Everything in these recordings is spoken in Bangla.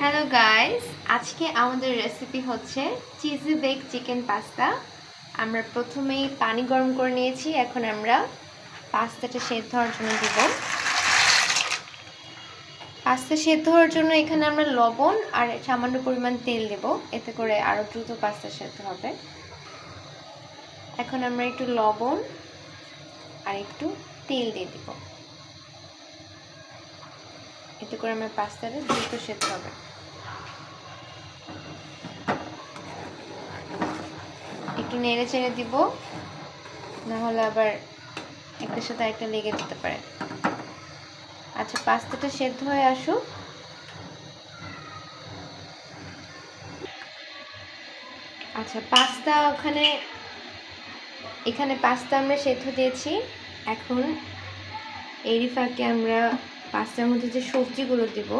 হ্যালো গাইস, আজকে আমাদের রেসিপি হচ্ছে চিজি বেক চিকেন পাস্তা। আমরা প্রথমেই পানি গরম করে নিয়েছি। এখন আমরা পাস্তাটা সেদ্ধ হওয়ার জন্য দেব। পাস্তা সেদ্ধ হওয়ার জন্য এখানে আমরা লবণ আর সামান্য পরিমাণ তেল দেব, এতে করে আরও দ্রুত পাস্তা সেদ্ধ হবে। এখন আমরা একটু লবণ আর একটু তেল দিয়ে দেব, এতে করে আমার পাস্তাটা দ্রুত সেদ্ধ হবে। একটু নেড়ে চেড়ে দিব, না হলে আবার একটার সাথে একটা লেগে যেতে পারে। আচ্ছা, পাস্তাটা সেদ্ধ হয়ে আসুক। আচ্ছা, এখানে পাস্তা আমরা সেদ্ধ দিয়েছি। এখন এরই ফাঁকে আমরা পাস্তার মধ্যে যে সবজিগুলো দেব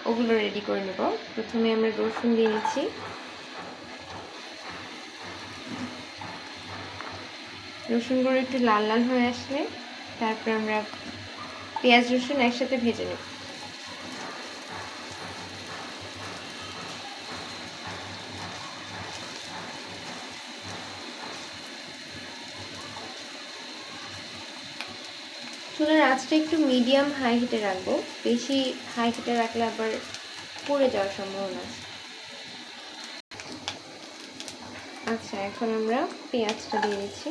ওগুলো রেডি করে নেব। প্রথমে আমরা রসুন দিয়ে নিচ্ছি। রসুনগুলো একটু লাল লাল হয়ে আসলে তারপর আমরা পেঁয়াজ রসুন একসাথে ভেজে নেব। চুলার আঁচটা একটু মিডিয়াম হাই হিটে রাখবো, বেশি হাই হিটে রাখলে আবার পুড়ে যাওয়ার সম্ভাবনা আছে। আচ্ছা, এখন আমরা পেঁয়াজটা দিয়ে দিচ্ছি।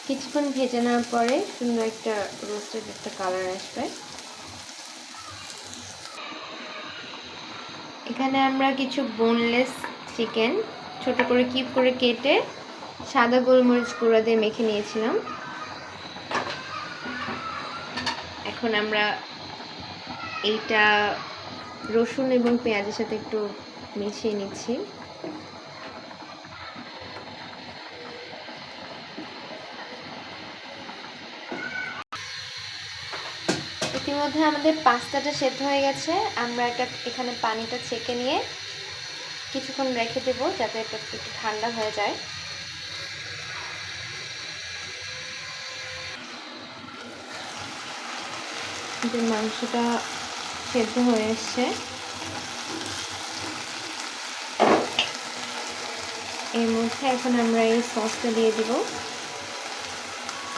কিছুক্ষণ ভেজে নেওয়ার পরে সুন্দর একটা রোস্টেড একটা কালার আসবে। এখানে আমরা কিছু বোনলেস চিকেন ছোট করে কিউব করে কেটে সাদা গোলমরিচ গুঁড়া দিয়ে মেখে নিয়েছিলাম। এখন আমরা এইটা রসুন এবং পেঁয়াজের সাথে একটু মিশিয়ে নিচ্ছি। ইতিমধ্যে আমাদের পাস্তাটা সেদ্ধ হয়ে গেছে। আমরা এখানে পানিটা ছেঁকে নিয়ে কিছুক্ষণ রেখে দেবো যাতে এটা একটু ঠান্ডা হয়ে যায়। যে মাংসটা সেদ্ধ হয়ে এসছে, এর মধ্যে এখন আমরা এই সসটা দিয়ে দিব।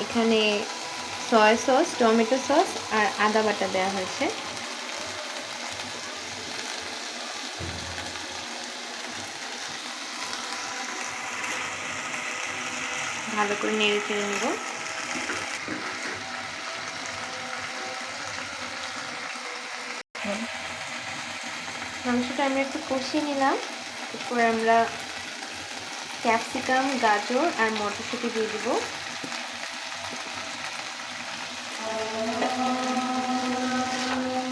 এখানে সয়া সস, টমেটো সস আর আদা বাটা দেওয়া হয়েছে। ভালো করে নেড়ে চেড়ে নেব। মাংসটা আমরা একটু কষিয়ে নিলাম। এরপরে আমরা ক্যাপসিকাম, গাজর আর মটরশুঁটি দিয়ে দিব।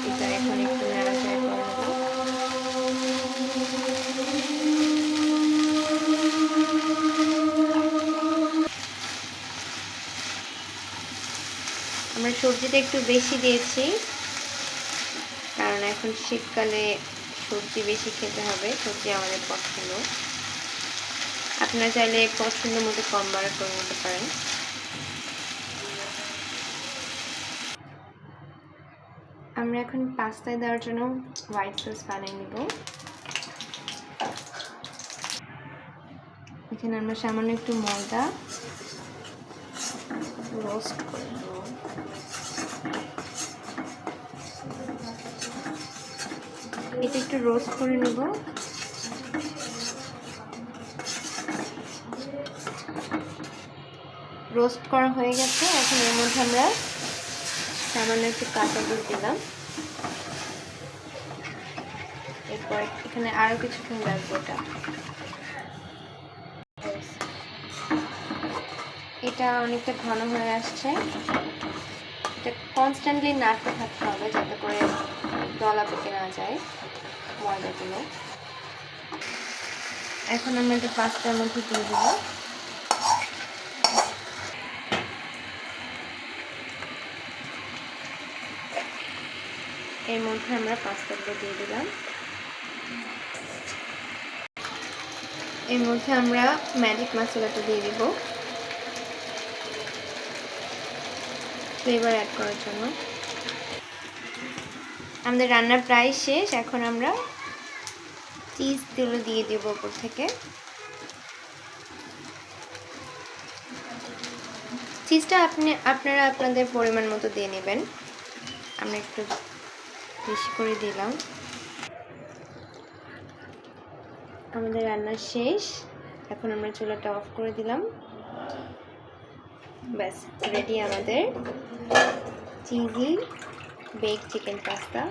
এটা এখন একটু নাড়াচাড়া করে নেব। আমরা সবজিটা একটু বেশি দিয়েছি, কারণ এখন শীতকালে সবজি বেশি খেতে হবে। সবজি আমাদের পছন্দ, আপনারা চাইলে পছন্দ মতো কম বাড়া করে নিতে পারেন। আমরা এখন পাস্তায় দেওয়ার জন্য হোয়াইট সস বানিয়ে নেব। এখানে আমরা সামান্য একটু ময়দা রোস্ট করে নেব। এটা একটু রোস্ট করে নেব। রোস্ট করা হয়ে গেছে। এখন এর মধ্যে আমরা সামান্য একটু কাঁচা দুধ দিলাম। এরপর এখানে আরো কিছুক্ষণ রাখবো। এটা অনেকটা ঘন হয়ে আসছে। এটা কনস্ট্যান্টলি নাড়তে থাকতে হবে যাতে করে দলা পেকে না যায় ময়দাগুলো। এখন আমরা এটা পাস্তার মধ্যে দিয়ে দেবো। এর মধ্যে আমরা পাস্তাগুলো দিয়ে দিলাম। এর মধ্যে আমরা ম্যাজিক মশলাটা দিয়ে দিব ফ্লেভার অ্যাড করার জন্য। আমাদের রান্না প্রায় শেষ। এখন আমরা চিজগুলো দিয়ে দেব উপর থেকে। চিজটা আপনারা আপনাদের পরিমাণ মতো দিয়ে নেবেন। আমরা একটু বেশি করে দিলাম। আমাদের রান্না শেষ। এখন আমরা চুলাটা অফ করে দিলাম। ব্যাস রেডি আমাদের চিজি বেক চিকেন পাস্তা।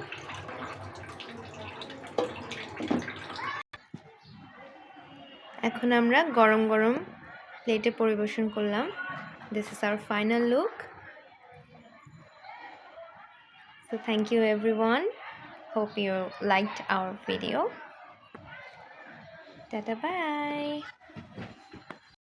এখন আমরা গরম গরম প্লেটে পরিবেশন করলাম। This is our final look. So thank you everyone. Hope you liked our video. Tata bye.